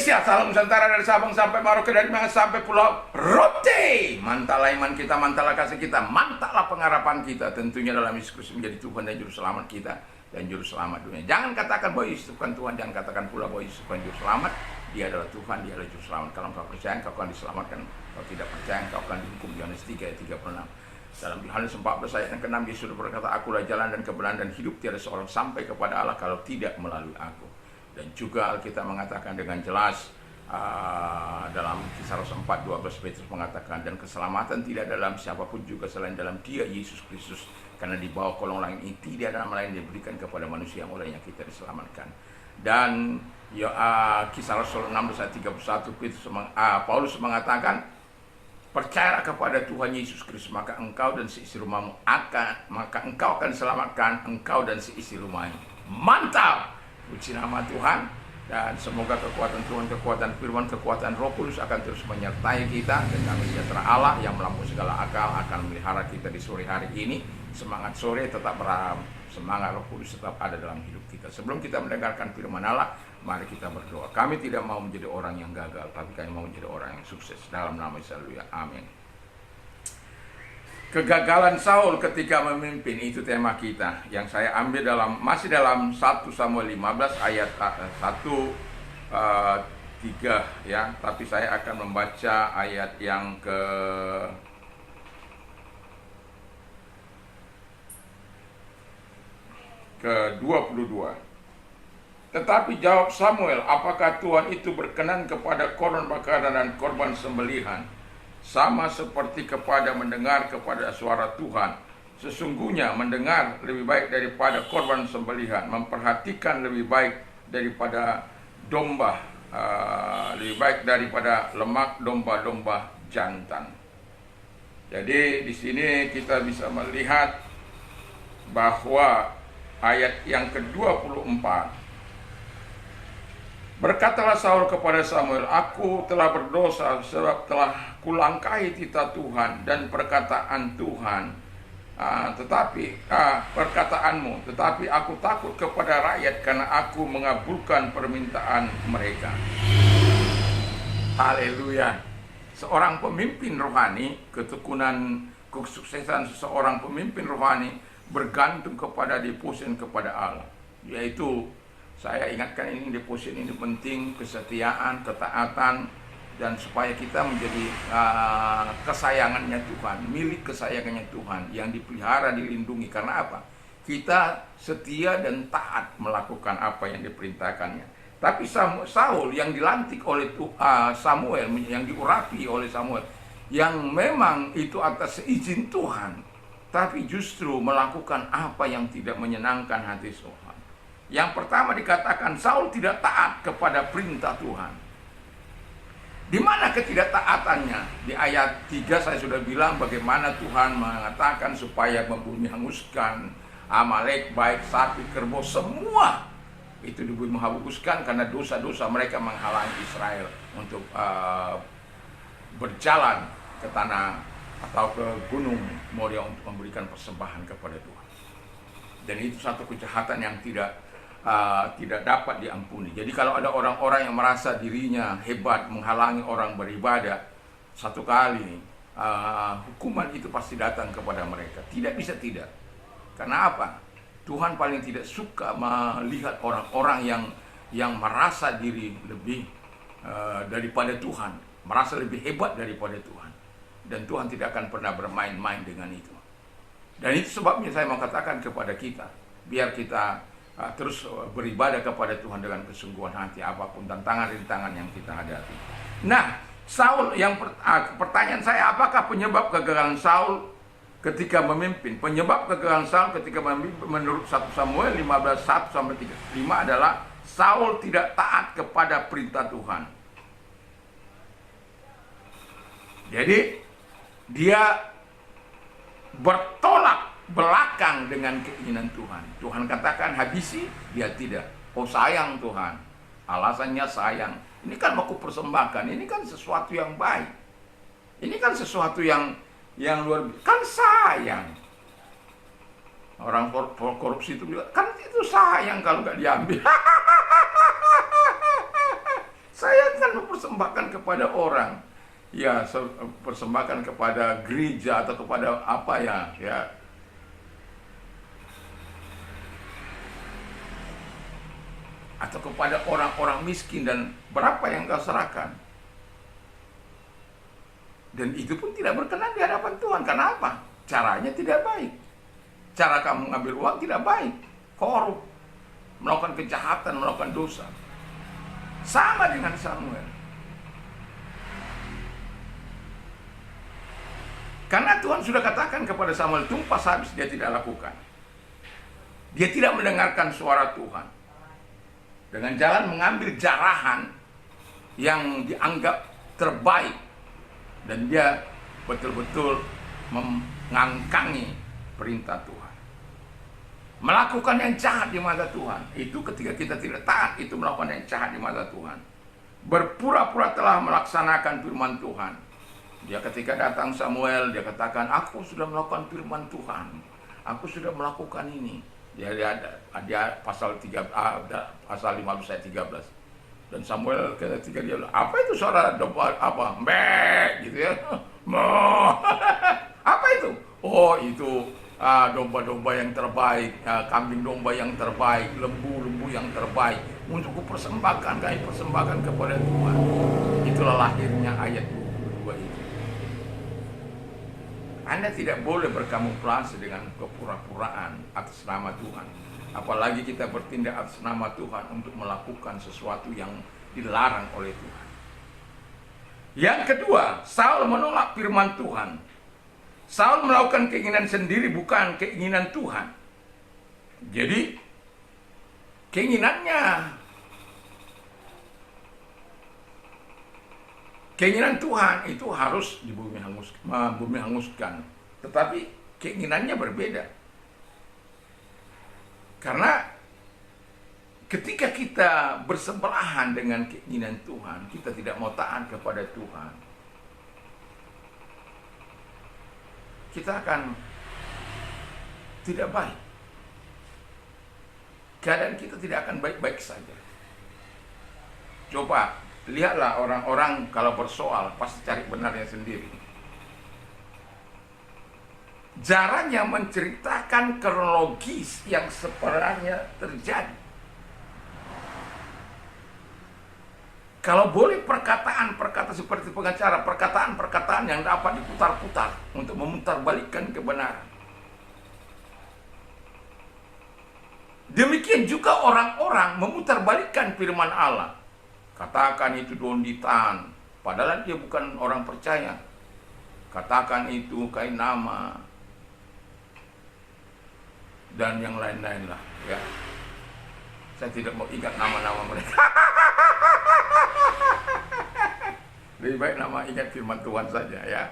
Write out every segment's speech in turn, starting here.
Indonesia, salam Nusantara dari Sabang sampai Merauke, dari Mangas sampai Pulau Rote. Mantaplah iman kita, mantaplah kasih kita, mantaplah pengharapan kita. Tentunya dalam Yesus Kristus menjadi Tuhan dan Juru Selamat kita dan Juru Selamat dunia. Jangan katakan bahwa Yesus bukan Tuhan, jangan katakan pula bahwa Yesus bukan Juru Selamat. Dia adalah Tuhan, dia adalah Juru Selamat. Kalau engkau percaya, engkau akan diselamatkan. Kalau tidak percaya, engkau akan dihukum. Yohanes 3 ayat 36. Dalam Yohanes 14 ayat yang ke-6, Yesus berkata, "Akulah jalan dan kebenaran dan hidup, tiada seorang sampai kepada Allah kalau tidak melalui aku." Dan juga Alkitab mengatakan dengan jelas dalam Kisah Rasul 4:12, Petrus mengatakan, "Dan keselamatan tidak dalam siapapun juga selain dalam Dia Yesus Kristus, karena di bawah kolong langit ini tidak ada nama lain yang diberikan kepada manusia yang olehnya kita diselamatkan." Dan Kisah Rasul 16 ayat 31, Paulus mengatakan, "Percayalah kepada Tuhan Yesus Kristus, maka engkau dan seisi rumahmu engkau akan diselamatkan, engkau dan seisi rumahmu." Mantap! Puji nama Tuhan. Dan semoga kekuatan Tuhan, kekuatan firman, kekuatan Roh Kudus akan terus menyertai kita. Dan damai sejahtera Allah yang melampaui segala akal akan memelihara kita di sore hari ini. Semangat sore tetap berharap, semangat Roh Kudus tetap ada dalam hidup kita. Sebelum kita mendengarkan firman Allah, mari kita berdoa. Kami tidak mau menjadi orang yang gagal, tapi kami mau menjadi orang yang sukses. Dalam nama Yesus, haleluya, amin. Kegagalan Saul ketika memimpin, itu tema kita yang saya ambil masih dalam 1 Samuel 15 ayat 1-3 ya, tapi saya akan membaca ayat yang ke-22. Tetapi jawab Samuel, "Apakah Tuhan itu berkenan kepada korban bakaran dan korban sembelihan, sama seperti kepada mendengar kepada suara Tuhan? Sesungguhnya mendengar lebih baik daripada korban sembelihan, memperhatikan lebih baik daripada domba, lebih baik daripada lemak domba-domba jantan." Jadi di sini kita bisa melihat bahwa ayat yang ke-24, "Berkatalah Saul kepada Samuel, aku telah berdosa sebab telah kulangkahi titah Tuhan dan perkataan Tuhan, perkataanmu. Tetapi aku takut kepada rakyat karena aku mengabulkan permintaan mereka." Haleluya. Seorang pemimpin rohani, ketekunan kesuksesan seseorang pemimpin rohani bergantung kepada devotion kepada Allah. Yaitu, saya ingatkan ini, devotion ini penting, kesetiaan, ketaatan, dan supaya kita menjadi kesayangannya Tuhan, milik kesayangannya Tuhan, yang dipelihara, dilindungi. Karena apa? Kita setia dan taat melakukan apa yang diperintahkannya. Tapi Saul yang dilantik oleh Samuel, yang diurapi oleh Samuel, yang memang itu atas izin Tuhan, tapi justru melakukan apa yang tidak menyenangkan hati Tuhan. Yang pertama dikatakan Saul tidak taat kepada perintah Tuhan. Di mana ketidaktaatannya? Di ayat 3 saya sudah bilang bagaimana Tuhan mengatakan supaya membumi hanguskan Amalek, baik sapi, kerbau, semua itu dibumi hanguskan karena dosa-dosa mereka menghalangi Israel untuk berjalan ke tanah atau ke gunung Moria untuk memberikan persembahan kepada Tuhan. Dan itu satu kejahatan yang tidak dapat diampuni. Jadi kalau ada orang-orang yang merasa dirinya hebat menghalangi orang beribadah, satu kali hukuman itu pasti datang kepada mereka. Tidak bisa tidak. Karena apa? Tuhan paling tidak suka melihat orang-orang yang merasa diri lebih daripada Tuhan, merasa lebih hebat daripada Tuhan. Dan Tuhan tidak akan pernah bermain-main dengan itu. Dan itu sebabnya saya mau katakan kepada kita, biar kita terus beribadah kepada Tuhan dengan kesungguhan hati, apapun tantangan-rintangan yang kita hadapi. Nah, Saul, pertanyaan saya, apakah penyebab kegagalan Saul ketika memimpin? Penyebab kegagalan Saul ketika memimpin menurut 1 Samuel 15:1-5 adalah Saul tidak taat kepada perintah Tuhan. Jadi dia bertolak belakang dengan keinginan Tuhan. Tuhan katakan habisi, dia tidak. Oh sayang Tuhan, alasannya sayang. Ini kan mau kupersembahkan, ini kan sesuatu yang baik. Ini kan sesuatu yang luar biasa. Kan sayang. Orang korupsi itu bilang, kan itu sayang kalau nggak diambil. Saya kan mempersembahkan kepada orang, ya, persembahkan kepada gereja atau kepada apa ya, atau kepada orang-orang miskin, dan berapa yang kau serahkan? Dan itu pun tidak berkenan di hadapan Tuhan. Kenapa? Caranya tidak baik. Cara kamu mengambil uang tidak baik, korup, melakukan kejahatan, melakukan dosa. Sama dengan Samuel. Karena Tuhan sudah katakan kepada Samuel, tumpas habis, dia tidak lakukan. Dia tidak mendengarkan suara Tuhan. Dengan jalan mengambil jarahan yang dianggap terbaik, dan dia betul-betul mengangkangi perintah Tuhan. Melakukan yang jahat di mata Tuhan. Itu ketika kita tidak taat, itu melakukan yang jahat di mata Tuhan. Berpura-pura telah melaksanakan firman Tuhan. Dia ketika datang Samuel, dia katakan, aku sudah melakukan firman Tuhan. Aku sudah melakukan ini. Dia pasal 15 ayat 13. Dan Samuel ketika dia bilang, apa itu suara domba, apa? Mbek, gitu ya. Apa itu? Oh, itu domba-domba yang terbaik, kambing domba yang terbaik, lembu-lembu yang terbaik. Untuk kupersembahkan, kami persembahkan kepada Tuhan. Itulah lahirnya ayat 22 itu. Anda tidak boleh berkamuflase dengan kepura-puraan atas nama Tuhan. Apalagi kita bertindak atas nama Tuhan untuk melakukan sesuatu yang dilarang oleh Tuhan. Yang kedua, Saul menolak firman Tuhan. Saul melakukan keinginan sendiri, bukan keinginan Tuhan. Jadi, keinginan Tuhan itu harus di bumi hanguskan. Tetapi keinginannya berbeda. Karena ketika kita bersebelahan dengan keinginan Tuhan, kita tidak mau taat kepada Tuhan, kita akan tidak baik. Keadaan kita tidak akan baik-baik saja. Coba lihatlah orang-orang kalau bersoal pasti cari benarnya sendiri. Jarangnya menceritakan kronologis yang sebenarnya terjadi. Kalau boleh perkataan-perkataan seperti pengacara, perkataan-perkataan yang dapat diputar-putar untuk memutarbalikkan kebenaran. Demikian juga orang-orang memutarbalikkan firman Allah. Katakan itu donditan, padahal dia bukan orang percaya. Katakan itu kain nama, dan yang lain-lain lah, ya. Saya tidak mau ingat nama-nama mereka. Lebih baik nama ingat firman Tuhan saja, ya.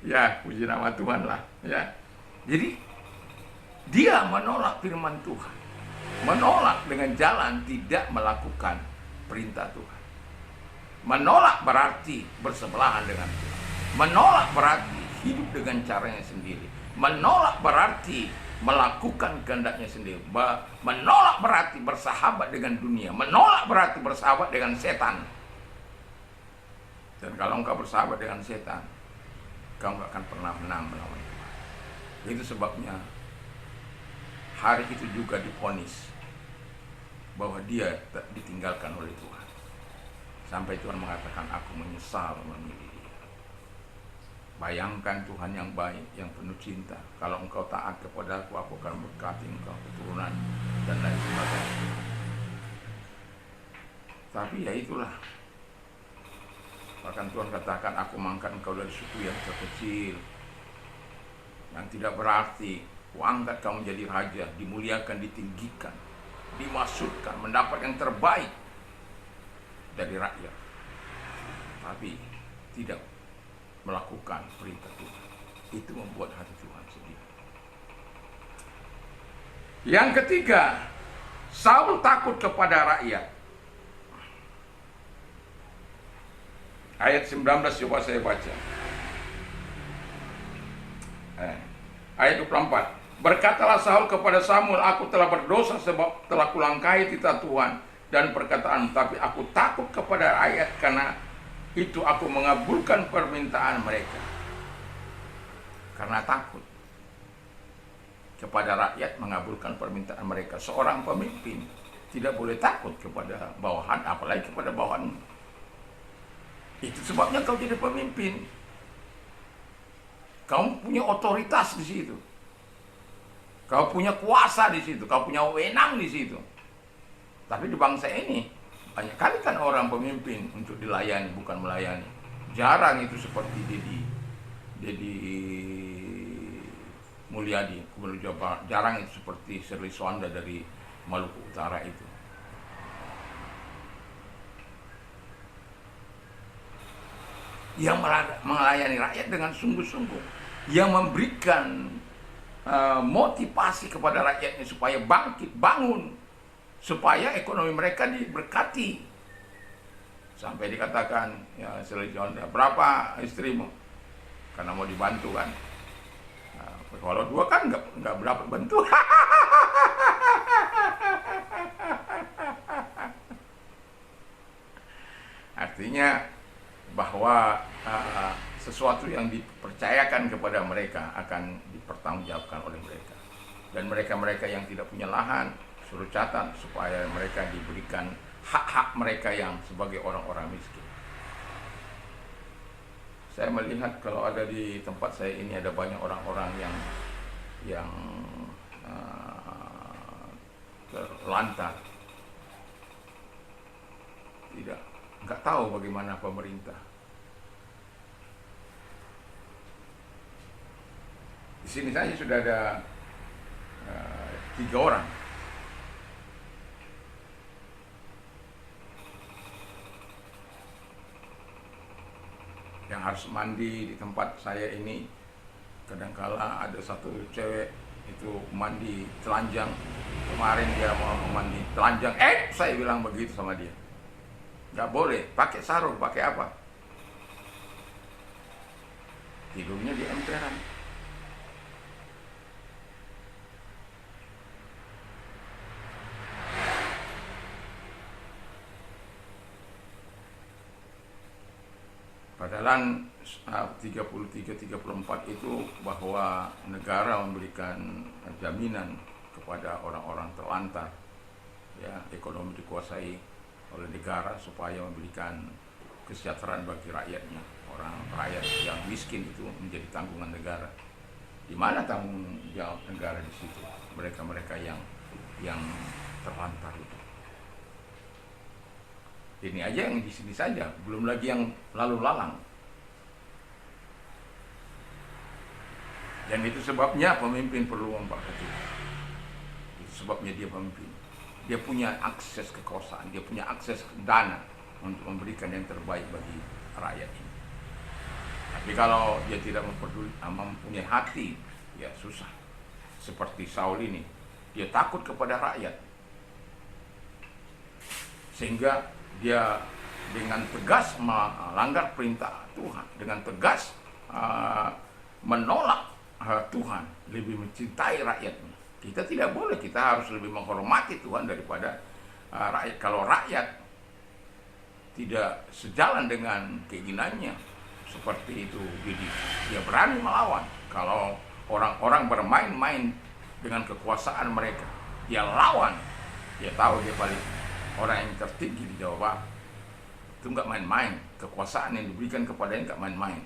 Ya, puji nama Tuhan lah, ya. Jadi dia menolak firman Tuhan, menolak dengan jalan tidak melakukan perintah Tuhan. Menolak berarti bersebelahan dengan Tuhan. Menolak berarti hidup dengan caranya sendiri. Menolak berarti melakukan kehendaknya sendiri. Menolak berarti bersahabat dengan dunia. Menolak berarti bersahabat dengan setan. Dan kalau engkau bersahabat dengan setan, engkau gak akan pernah menang melawan Tuhan. Itu sebabnya hari itu juga divonis bahwa dia ditinggalkan oleh Tuhan. Sampai Tuhan mengatakan, aku menyesal memilih dia. Bayangkan Tuhan yang baik, yang penuh cinta. Kalau engkau taat kepada aku akan berkati engkau, keturunan, dan lain sebagainya. Tapi ya itulah. Bahkan Tuhan katakan, aku mengangkat engkau dari suku yang terkecil, yang tidak berarti. Kuangkat kau menjadi raja, dimuliakan, ditinggikan, dimaksudkan, mendapat yang terbaik dari rakyat. Tapi tidak melakukan perintah Tuhan. Itu membuat hati Tuhan sedih. Yang ketiga, Saul takut kepada rakyat. Ayat 19 coba saya baca. Ayat 24. Berkatalah Saul kepada Samuel, aku telah berdosa sebab telah kulangkahi titah Tuhan dan perkataan, tapi aku takut kepada rakyat, karena itu aku mengabulkan permintaan mereka. Karena takut kepada rakyat, mengabulkan permintaan mereka. Seorang pemimpin tidak boleh takut kepada bawahan, apalagi kepada bawahan. Itu sebabnya kau jadi pemimpin. Kau punya otoritas di situ. Kau punya kuasa di situ, kau punya wewenang di situ. Tapi di bangsa ini banyak kali kan orang pemimpin untuk dilayani, bukan melayani. Jarang itu seperti Dedi Mulyadi, Gubernur Jawa Barat. Jarang itu seperti Shirley Swanda dari Maluku Utara itu. Yang melayani rakyat dengan sungguh-sungguh, yang memberikan motivasi kepada rakyatnya supaya bangkit, bangun, supaya ekonomi mereka diberkati. Sampai dikatakan, ya Selesai, berapa istrimu? Karena mau dibantu kan. Nah, kalau dua kan nggak berapa bantu. Artinya bahwa sesuatu yang dipercayakan kepada mereka akan dipertanggungjawabkan oleh mereka. Dan mereka-mereka yang tidak punya lahan, suruh catat supaya mereka diberikan hak-hak mereka yang sebagai orang-orang miskin. Saya melihat kalau ada di tempat saya ini ada banyak orang-orang yang terlantar, nggak tahu bagaimana pemerintah. Di sini saja sudah ada 3 orang yang harus mandi di tempat saya ini. Kadangkala ada satu cewek itu mandi telanjang. Kemarin dia mau mandi telanjang, saya bilang begitu sama dia, nggak boleh, pakai sarung, pakai apa, tidurnya di emperan. Padahal 33-34 itu bahwa negara memberikan jaminan kepada orang-orang terlantar, ya, ekonomi dikuasai oleh negara supaya memberikan kesejahteraan bagi rakyatnya. Orang rakyat yang miskin itu menjadi tanggungan negara. Di mana tanggung jawab negara di situ? Mereka-mereka yang terlantar itu. Ini aja yang di sini saja, belum lagi yang lalu lalang. Dan itu sebabnya pemimpin perlu memperhatikan. Itu sebabnya dia pemimpin. Dia punya akses kekuasaan, dia punya akses dana untuk memberikan yang terbaik bagi rakyat ini. Tapi kalau dia tidak mempunyai hati, ya susah. Seperti Saul ini, dia takut kepada rakyat. Sehingga dia dengan tegas melanggar perintah Tuhan, dengan tegas menolak Tuhan, lebih mencintai rakyatnya. Kita tidak boleh, kita harus lebih menghormati Tuhan daripada rakyat. Kalau rakyat tidak sejalan dengan keinginannya seperti itu, jadi dia berani melawan. Kalau orang-orang bermain-main dengan kekuasaan mereka, dia lawan, dia tahu dia paling orang yang tertinggi di Jawa Barat. Itu nggak main-main, kekuasaan yang diberikan kepadanya nggak main-main.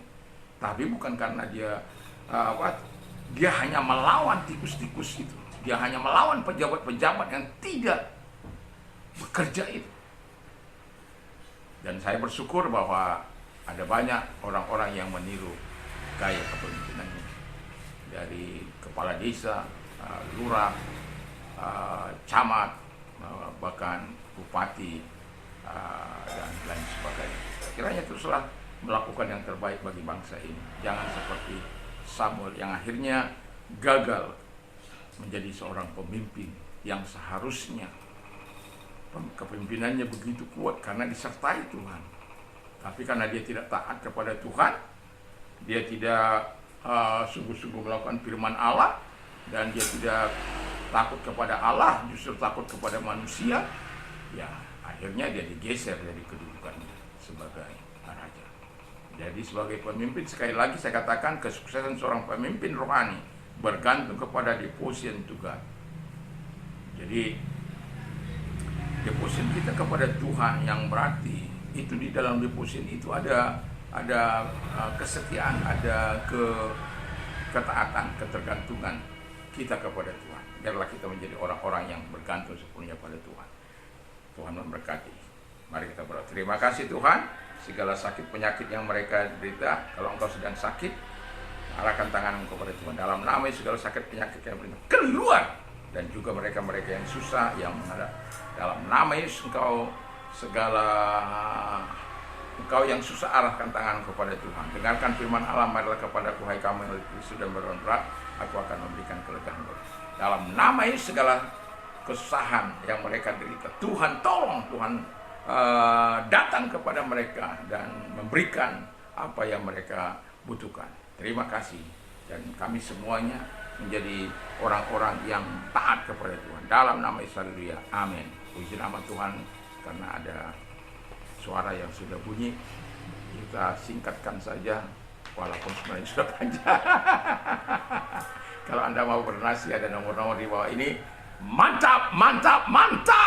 Tapi bukan karena dia dia hanya melawan tikus-tikus itu, dia hanya melawan pejabat-pejabat yang tidak bekerja itu. Dan saya bersyukur bahwa ada banyak orang-orang yang meniru gaya kepemimpinannya, dari kepala desa, lurah, camat, bahkan bupati, dan lain sebagainya. Kiranya teruslah melakukan yang terbaik bagi bangsa ini. Jangan seperti Samuel yang akhirnya gagal menjadi seorang pemimpin yang seharusnya kepemimpinannya begitu kuat karena disertai Tuhan. Tapi karena dia tidak taat kepada Tuhan, dia tidak sungguh-sungguh melakukan firman Allah, dan dia tidak takut kepada Allah, justru takut kepada manusia, ya akhirnya dia digeser dari kedudukannya sebagai raja. Jadi sebagai pemimpin, sekali lagi saya katakan, kesuksesan seorang pemimpin rohani bergantung kepada devotion to God. Jadi devotion kita kepada Tuhan yang berarti itu di dalam devotion itu ada kesetiaan, ada ketaatan, ketergantungan kita kepada Tuhan. Biarlah kita menjadi orang-orang yang bergantung sepenuhnya pada Tuhan. Tuhan memberkati. Mari kita berdoa. Terima kasih Tuhan, segala sakit penyakit yang mereka derita, kalau engkau sedang sakit, arahkan tanganmu kepada Tuhan. Dalam nama segala sakit penyakit yang berita keluar, dan juga mereka-mereka yang susah, yang menghadap. Dalam nama Yesus engkau yang susah, arahkan tangan kepada Tuhan. Dengarkan firman Allah, marilah kepadaku hai kamu yang Kristus dan berat berat, aku akan memberikan kelegaan. Dalam nama Yesus segala kesusahan yang mereka derita, Tuhan tolong, Tuhan datang kepada mereka dan memberikan apa yang mereka butuhkan. Terima kasih, dan kami semuanya menjadi orang-orang yang taat kepada Tuhan. Dalam nama Yesus, haleluya, amin. Puji nama Tuhan, karena ada suara yang sudah bunyi, kita singkatkan saja walaupun sebenarnya sudah panjang. Kalau Anda mau berdonasi, ada nomor-nomor di bawah ini. Mantap, mantap, mantap.